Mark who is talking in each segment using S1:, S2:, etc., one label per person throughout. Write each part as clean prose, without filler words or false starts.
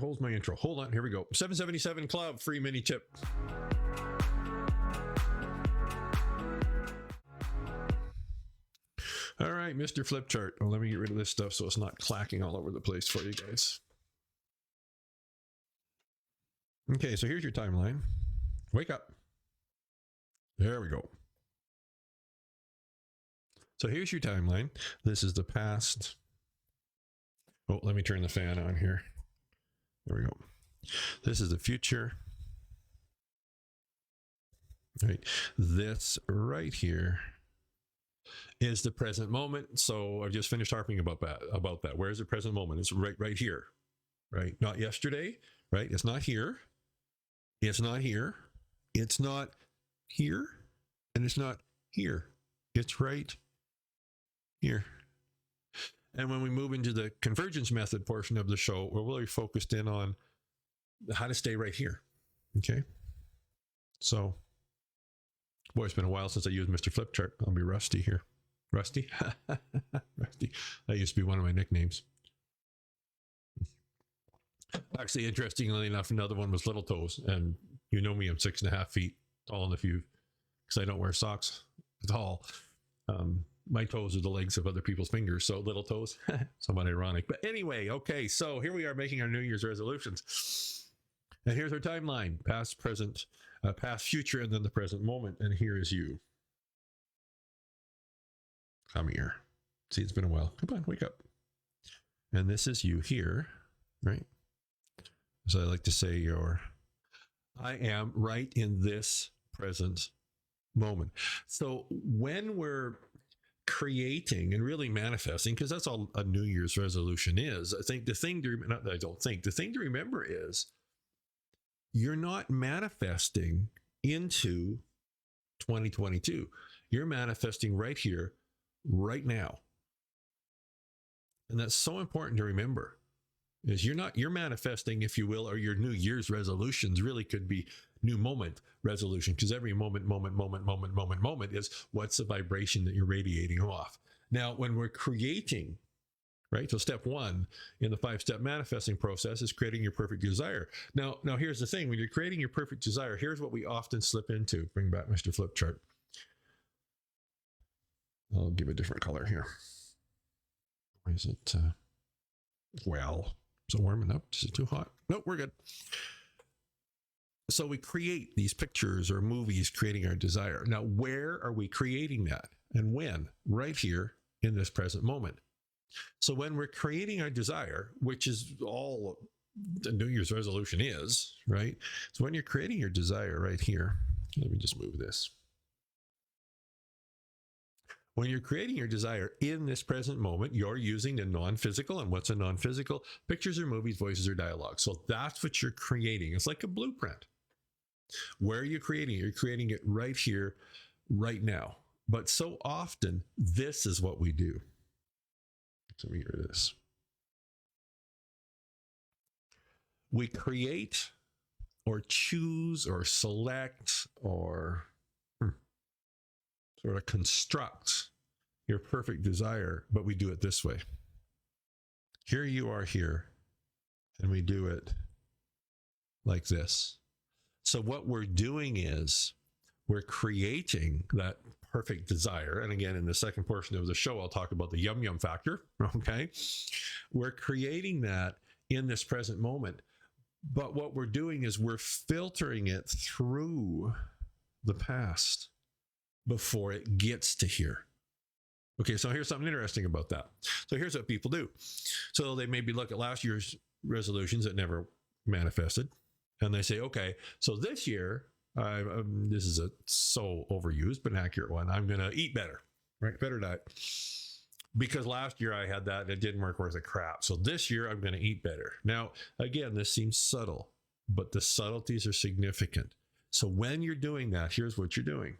S1: holds my intro. Hold on, here we go. 777 Club, free mini tip. All right, Mr. Flip Chart. Well, let me get rid of this stuff so it's not clacking all over the place for you guys. Okay, so here's your timeline. Wake up. There we go. So here's your timeline. This is the past. Oh, let me turn the fan on here. There we go. This is the future. Right. This right here is the present moment. So I just finished harping about that. Where's the present moment? It's right here. Right? Not yesterday, right? It's not here. It's not here. It's not here. And it's not here. It's right here. And when we move into the convergence method portion of the show, we're really focused in on how to stay right here. Okay. So, boy, it's been a while since I used Mr. Flip Chart. I'll be rusty here. Rusty? Rusty. That used to be one of my nicknames. Actually, interestingly enough, another one was Little Toes. And you know me, I'm 6.5 feet tall in a few, because I don't wear socks at all. My toes are the legs of other people's fingers, so Little Toes. Somewhat ironic. But anyway, okay, so here we are making our New Year's resolutions. And here's our timeline. Past, present, past, future, and then the present moment. And here is you. Come here. See, it's been a while. Come on, wake up. And this is you here, right? So I like to say I am right in this present moment. So when we're creating and really manifesting, because that's all a New Year's resolution is, I think the thing to remember is you're not manifesting into 2022. You're manifesting right here, right now. And that's so important to remember. Is you're manifesting, if you will, or your New Year's resolutions really could be new moment resolution, because every moment is what's the vibration that you're radiating off. Now, when we're creating, right? So step one in the 5-step manifesting process is creating your perfect desire. Now here's the thing. When you're creating your perfect desire, here's what we often slip into. Bring back Mr. Flip Chart. I'll give a different color here. Why is it? Well, is it warming up? Is it too hot? Nope, we're good. So we create these pictures or movies creating our desire. Now, where are we creating that? And when? Right here in this present moment. So when we're creating our desire, which is all the New Year's resolution is, right? So when you're creating your desire right here, let me just move this. When you're creating your desire in this present moment, you're using the non-physical. And what's a non-physical? Pictures or movies, voices or dialogue. So that's what you're creating. It's like a blueprint. Where are you creating it? You're creating it right here, right now. But so often, this is what we do. So let me get rid of this. We create or choose or select or sort of construct your perfect desire, but we do it this way. Here you are here, and we do it like this. So what we're doing is we're creating that perfect desire. And again, in the second portion of the show, I'll talk about the yum factor, okay? We're creating that in this present moment. But what we're doing is we're filtering it through the past before it gets to here. Okay, so here's something interesting about that. So here's what people do. So they maybe look at last year's resolutions that never manifested, and they say, okay, so this year, this is a so overused but an accurate one, I'm going to eat better, right? Better diet. Because last year I had that and it didn't work worth a crap. So this year I'm going to eat better. Now, again, this seems subtle, but the subtleties are significant. So when you're doing that, here's what you're doing.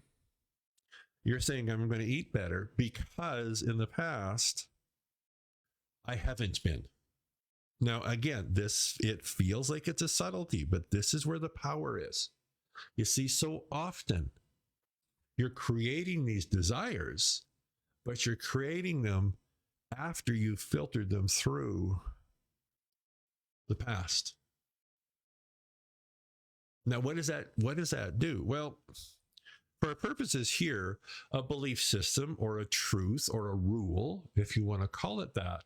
S1: You're saying, I'm going to eat better because in the past, I haven't been. Now, again, it feels like it's a subtlety, but this is where the power is. You see, so often you're creating these desires, but you're creating them after you've filtered them through the past. Now, what does that do? Well, for our purposes here, a belief system or a truth or a rule, if you want to call it that,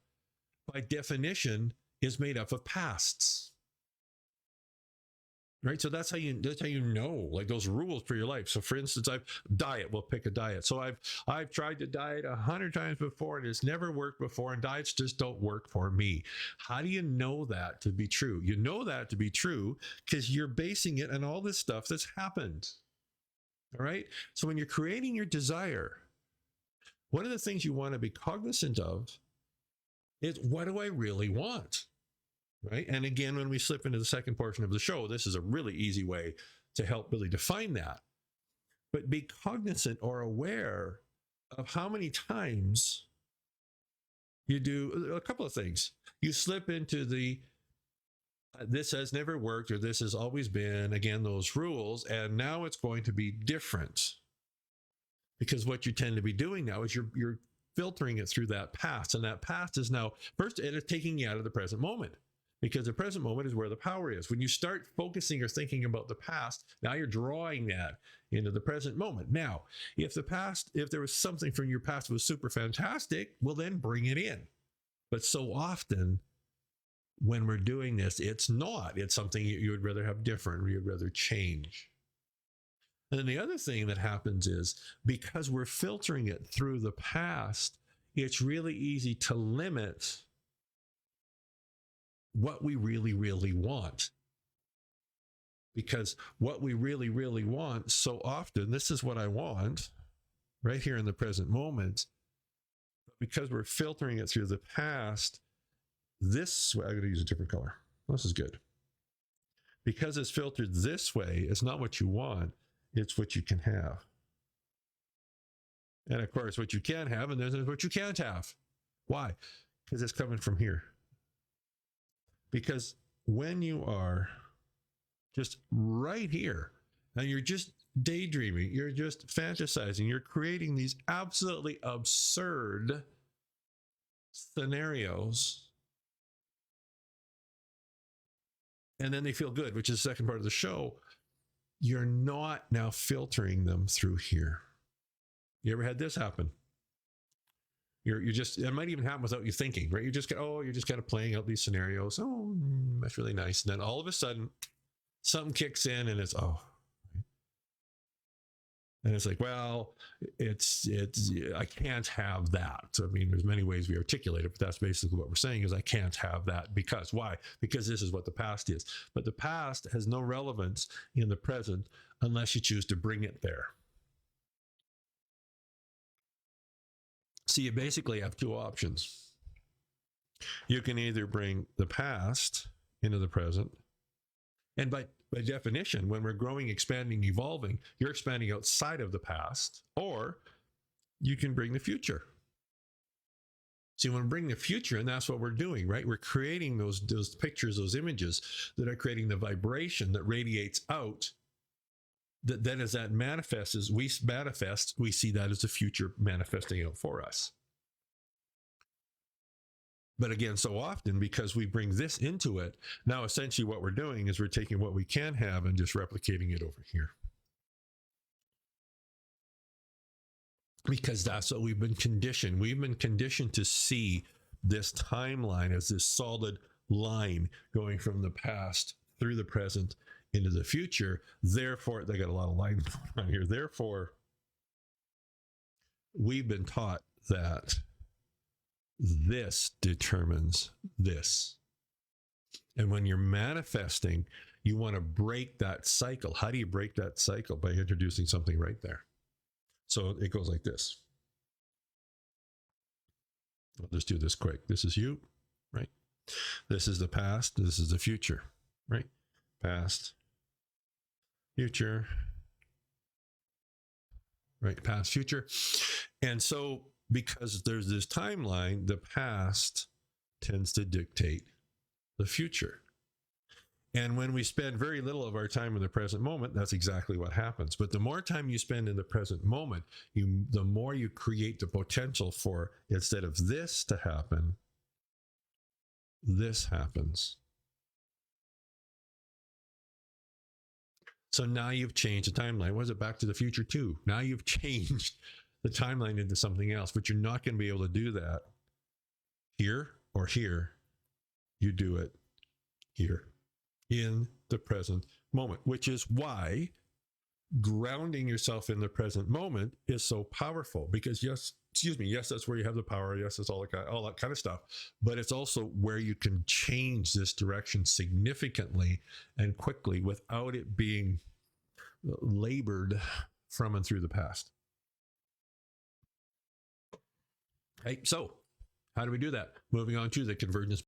S1: by definition, is made up of pasts. Right, so that's how you know, like those rules for your life. So, for instance, we'll pick a diet. So I've tried to diet 100 times before, and it's never worked before, and diets just don't work for me. How do you know that to be true? You know that to be true because you're basing it on all this stuff that's happened. All right. So when you're creating your desire, one of the things you want to be cognizant of is, what do I really want? Right. And again, when we slip into the second portion of the show, this is a really easy way to help really define that. But be cognizant or aware of how many times you do a couple of things. You slip into the this has never worked, or this has always been, again, those rules, and now it's going to be different. Because what you tend to be doing now is you're filtering it through that past, and that past is now, first, it is taking you out of the present moment. Because the present moment is where the power is. When you start focusing or thinking about the past, now you're drawing that into the present moment. Now, if there was something from your past that was super fantastic, well, then bring it in. But so often when we're doing this, it's not. It's something you would rather have different, or you'd rather change. And then the other thing that happens is, because we're filtering it through the past, it's really easy to limit what we really, really want. Because what we really, really want, so often, this is what I want right here in the present moment. But because we're filtering it through the past, I'm going to use a different color. This is good. Because it's filtered this way, it's not what you want, it's what you can have. And of course, what you can have, and then what you can't have. Why? Because it's coming from here. Because when you are just right here and you're just daydreaming, you're just fantasizing, you're creating these absolutely absurd scenarios, and then they feel good, which is the second part of the show, you're not now filtering them through here. You ever had this happen? You're just, it might even happen without you thinking, right? You're just kind of playing out these scenarios. Oh, that's really nice. And then all of a sudden, something kicks in, and it's, and it's like, well, it's I can't have that. So, I mean, there's many ways we articulate it, but that's basically what we're saying is I can't have that. Because why? Because this is what the past is. But the past has no relevance in the present unless you choose to bring it there. So you basically have two options. You can either bring the past into the present, and by definition, when we're growing, expanding, evolving, you're expanding outside of the past, or you can bring the future. So you want to bring the future, and that's what we're doing, right? We're creating those pictures, those images that are creating the vibration that radiates out. That then, as that manifests, we see that as the future manifesting out for us. But again, so often, because we bring this into it, now essentially what we're doing is we're taking what we can have and just replicating it over here. Because that's what we've been conditioned. We've been conditioned to see this timeline as this solid line going from the past through the present into the future. Therefore, they got a lot of lines on here. Therefore, we've been taught that this determines this. And when you're manifesting, you want to break that cycle. How do you break that cycle? By introducing something right there. So it goes like this. I'll just do this quick. This is you, right? This is the past. This is the future, right? Past, future, right? Past, future. And so because there's this timeline, the past tends to dictate the future. And when we spend very little of our time in the present moment, that's exactly what happens. But the more time you spend in the present moment, the more you create the potential for, instead of this to happen, this happens. So now you've changed the timeline. Was it Back to the Future 2? Now you've changed the timeline into something else, but you're not going to be able to do that here or here. You do it here in the present moment, which is why grounding yourself in the present moment is so powerful, because yes, that's where you have the power. Yes, it's all that kind of stuff, but it's also where you can change this direction significantly and quickly without it being labored from and through the past. Right. So how do we do that? Moving on to the convergence